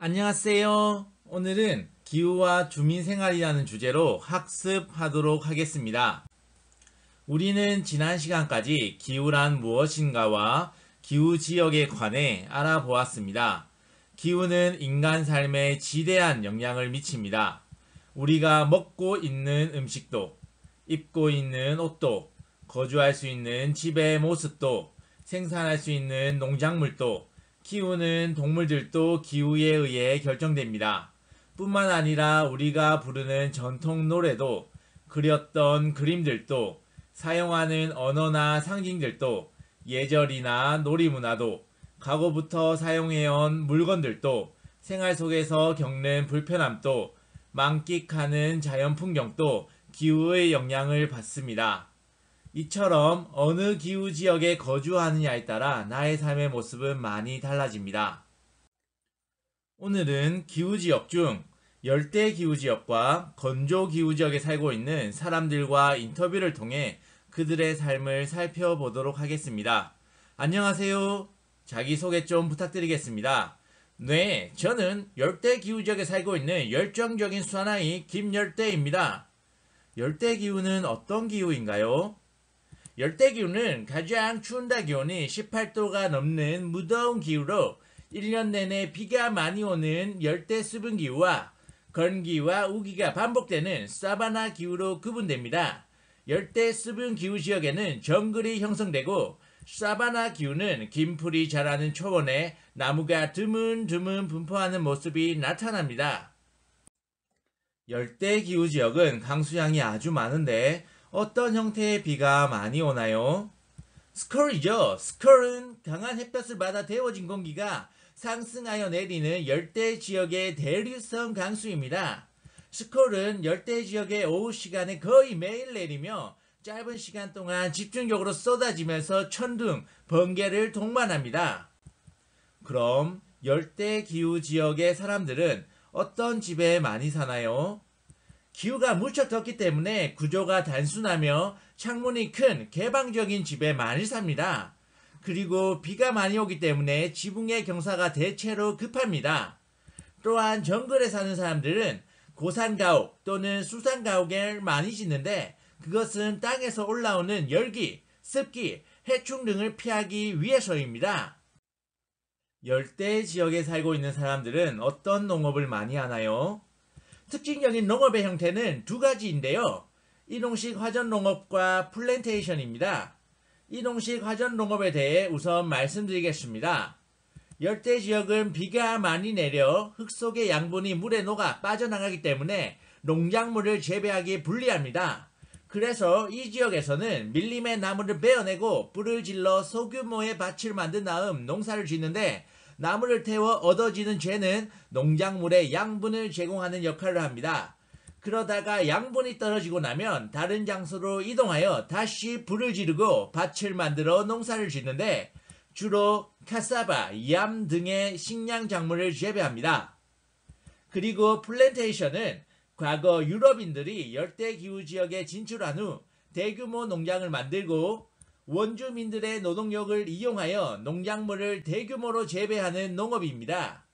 안녕하세요. 오늘은 기후와 주민생활이라는 주제로 학습하도록 하겠습니다. 우리는 지난 시간까지 기후란 무엇인가와 기후 지역에 관해 알아보았습니다. 기후는 인간 삶에 지대한 영향을 미칩니다. 우리가 먹고 있는 음식도, 입고 있는 옷도, 거주할 수 있는 집의 모습도, 생산할 수 있는 농작물도, 키우는 동물들도 기후에 의해 결정됩니다. 뿐만 아니라 우리가 부르는 전통 노래도, 그렸던 그림들도, 사용하는 언어나 상징들도, 예절이나 놀이문화도, 과거부터 사용해온 물건들도, 생활 속에서 겪는 불편함도, 만끽하는 자연 풍경도 기후의 영향을 받습니다. 이처럼 어느 기후 지역에 거주하느냐에 따라 나의 삶의 모습은 많이 달라집니다. 오늘은 기후 지역 중 열대 기후 지역과 건조 기후 지역에 살고 있는 사람들과 인터뷰를 통해 그들의 삶을 살펴보도록 하겠습니다. 안녕하세요. 자기소개 좀 부탁드리겠습니다. 네, 저는 열대 기후 지역에 살고 있는 열정적인 사나이 김열대입니다. 열대 기후는 어떤 기후인가요? 열대기후는 가장 추운 달 기온이 18도가 넘는 무더운 기후로 1년 내내 비가 많이 오는 열대 수분 기후와 건기와 우기가 반복되는 사바나 기후로 구분됩니다. 열대 수분 기후 지역에는 정글이 형성되고 사바나 기후는 긴 풀이 자라는 초원에 나무가 드문드문 분포하는 모습이 나타납니다. 열대 기후 지역은 강수량이 아주 많은데 어떤 형태의 비가 많이 오나요? 스컬이죠. 스컬은 강한 햇볕을 받아 데워진 공기가 상승하여 내리는 열대 지역의 대류성 강수입니다. 스컬은 열대 지역의 오후 시간에 거의 매일 내리며 짧은 시간 동안 집중적으로 쏟아지면서 천둥, 번개를 동반합니다. 그럼 열대 기후 지역의 사람들은 어떤 집에 많이 사나요? 기후가 무척 덥기 때문에 구조가 단순하며 창문이 큰 개방적인 집에 많이 삽니다. 그리고 비가 많이 오기 때문에 지붕의 경사가 대체로 급합니다. 또한 정글에 사는 사람들은 고산가옥 또는 수산가옥을 많이 짓는데 그것은 땅에서 올라오는 열기, 습기, 해충 등을 피하기 위해서입니다. 열대 지역에 살고 있는 사람들은 어떤 농업을 많이 하나요? 특징적인 농업의 형태는 두 가지인데요. 이동식 화전 농업과 플랜테이션입니다. 이동식 화전 농업에 대해 우선 말씀드리겠습니다. 열대 지역은 비가 많이 내려 흙 속의 양분이 물에 녹아 빠져나가기 때문에 농작물을 재배하기 불리합니다. 그래서 이 지역에서는 밀림의 나무를 베어내고 불을 질러 소규모의 밭을 만든 다음 농사를 짓는데 나무를 태워 얻어지는 재는 농작물에 양분을 제공하는 역할을 합니다. 그러다가 양분이 떨어지고 나면 다른 장소로 이동하여 다시 불을 지르고 밭을 만들어 농사를 짓는데 주로 카사바, 얌 등의 식량 작물을 재배합니다. 그리고 플랜테이션은 과거 유럽인들이 열대기후 지역에 진출한 후 대규모 농장을 만들고 원주민들의 노동력을 이용하여 농작물을 대규모로 재배하는 농업입니다.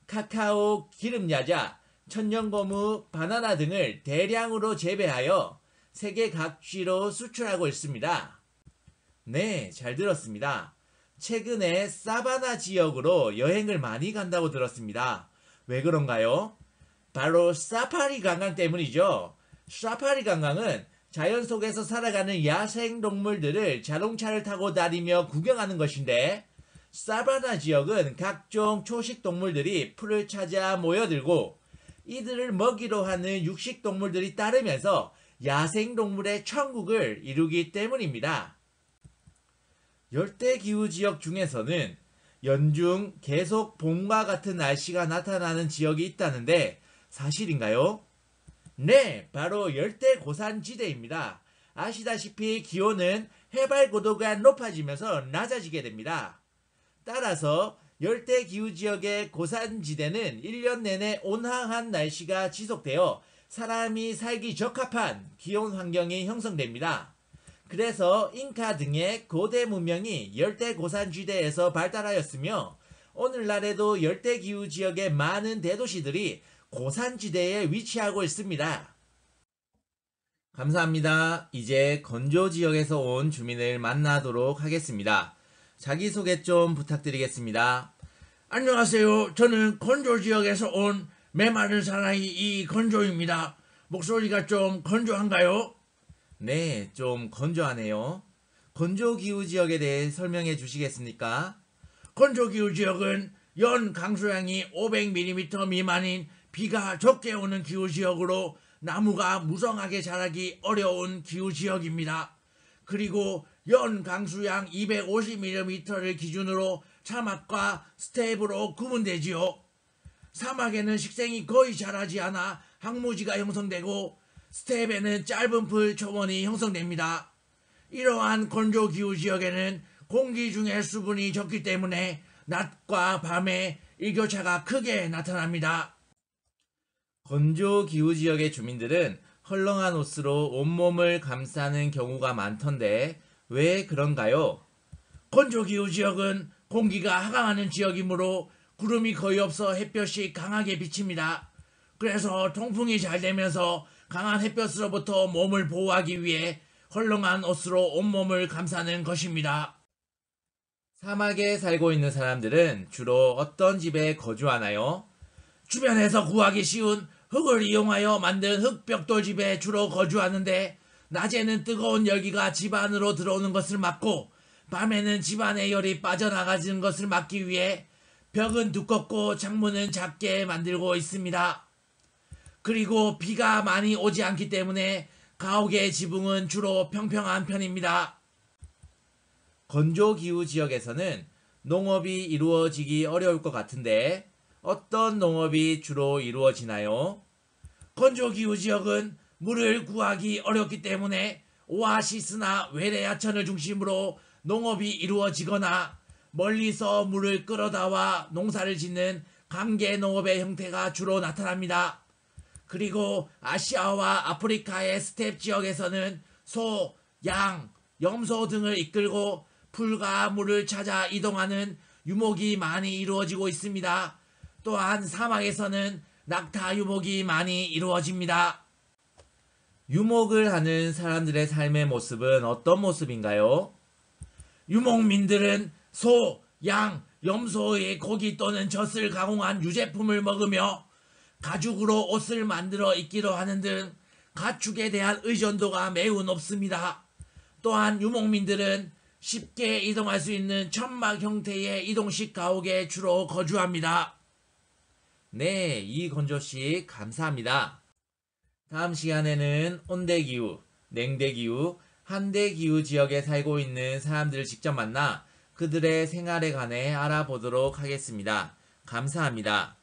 카카오, 기름야자, 천연고무, 바나나 등을 대량으로 재배하여 세계 각지로 수출하고 있습니다. 네, 잘 들었습니다. 최근에 사바나 지역으로 여행을 많이 간다고 들었습니다. 왜 그런가요? 바로 사파리 관광 때문이죠. 사파리 관광은 자연 속에서 살아가는 야생 동물들을 자동차를 타고 다니며 구경하는 것인데 사바나 지역은 각종 초식 동물들이 풀을 찾아 모여들고 이들을 먹이로 하는 육식 동물들이 따르면서 야생 동물의 천국을 이루기 때문입니다. 열대기후 지역 중에서는 연중 계속 봄과 같은 날씨가 나타나는 지역이 있다는데 사실인가요? 네, 바로 열대 고산지대입니다. 아시다시피 기온은 해발 고도가 높아지면서 낮아지게 됩니다. 따라서 열대 기후 지역의 고산지대는 1년 내내 온화한 날씨가 지속되어 사람이 살기 적합한 기온 환경이 형성됩니다. 그래서 잉카 등의 고대 문명이 열대 고산지대에서 발달하였으며 오늘날에도 열대기후 지역의 많은 대도시들이 고산지대에 위치하고 있습니다. 감사합니다. 이제 건조 지역에서 온 주민을 만나도록 하겠습니다. 자기소개 좀 부탁드리겠습니다. 안녕하세요. 저는 건조 지역에서 온 메마른 사나이 이건조입니다. 목소리가 좀 건조한가요? 네, 좀 건조하네요. 건조기후 지역에 대해 설명해 주시겠습니까? 건조기후 지역은 연 강수량이 500mm 미만인 비가 적게 오는 기후지역으로 나무가 무성하게 자라기 어려운 기후지역입니다. 그리고 연 강수량 250mm를 기준으로 사막과 스테이프로 구분되지요. 사막에는 식생이 거의 자라지 않아 항무지가 형성되고 스테이프에는 짧은 풀 초원이 형성됩니다. 이러한 건조기후지역에는 공기 중에 수분이 적기 때문에 낮과 밤에 일교차가 크게 나타납니다. 건조기후 지역의 주민들은 헐렁한 옷으로 온몸을 감싸는 경우가 많던데 왜 그런가요? 건조기후 지역은 공기가 하강하는 지역이므로 구름이 거의 없어 햇볕이 강하게 비칩니다. 그래서 통풍이 잘 되면서 강한 햇볕으로부터 몸을 보호하기 위해 헐렁한 옷으로 온몸을 감싸는 것입니다. 사막에 살고 있는 사람들은 주로 어떤 집에 거주하나요? 주변에서 구하기 쉬운 흙을 이용하여 만든 흙벽돌 집에 주로 거주하는데 낮에는 뜨거운 열기가 집 안으로 들어오는 것을 막고 밤에는 집 안의 열이 빠져나가는 것을 막기 위해 벽은 두껍고 창문은 작게 만들고 있습니다. 그리고 비가 많이 오지 않기 때문에 가옥의 지붕은 주로 평평한 편입니다. 건조기후 지역에서는 농업이 이루어지기 어려울 것 같은데 어떤 농업이 주로 이루어지나요? 건조기후 지역은 물을 구하기 어렵기 때문에 오아시스나 외래하천을 중심으로 농업이 이루어지거나 멀리서 물을 끌어다와 농사를 짓는 강계 농업의 형태가 주로 나타납니다. 그리고 아시아와 아프리카의 스텝 지역에서는 소, 양, 염소 등을 이끌고 풀과 물을 찾아 이동하는 유목이 많이 이루어지고 있습니다. 또한 사막에서는 낙타 유목이 많이 이루어집니다. 유목을 하는 사람들의 삶의 모습은 어떤 모습인가요? 유목민들은 소, 양, 염소의 고기 또는 젖을 가공한 유제품을 먹으며 가죽으로 옷을 만들어 입기도 하는 등 가축에 대한 의존도가 매우 높습니다. 또한 유목민들은 쉽게 이동할 수 있는 천막 형태의 이동식 가옥에 주로 거주합니다. 네, 이건조씨 감사합니다. 다음 시간에는 온대기후, 냉대기후, 한대기후 지역에 살고 있는 사람들을 직접 만나 그들의 생활에 관해 알아보도록 하겠습니다. 감사합니다.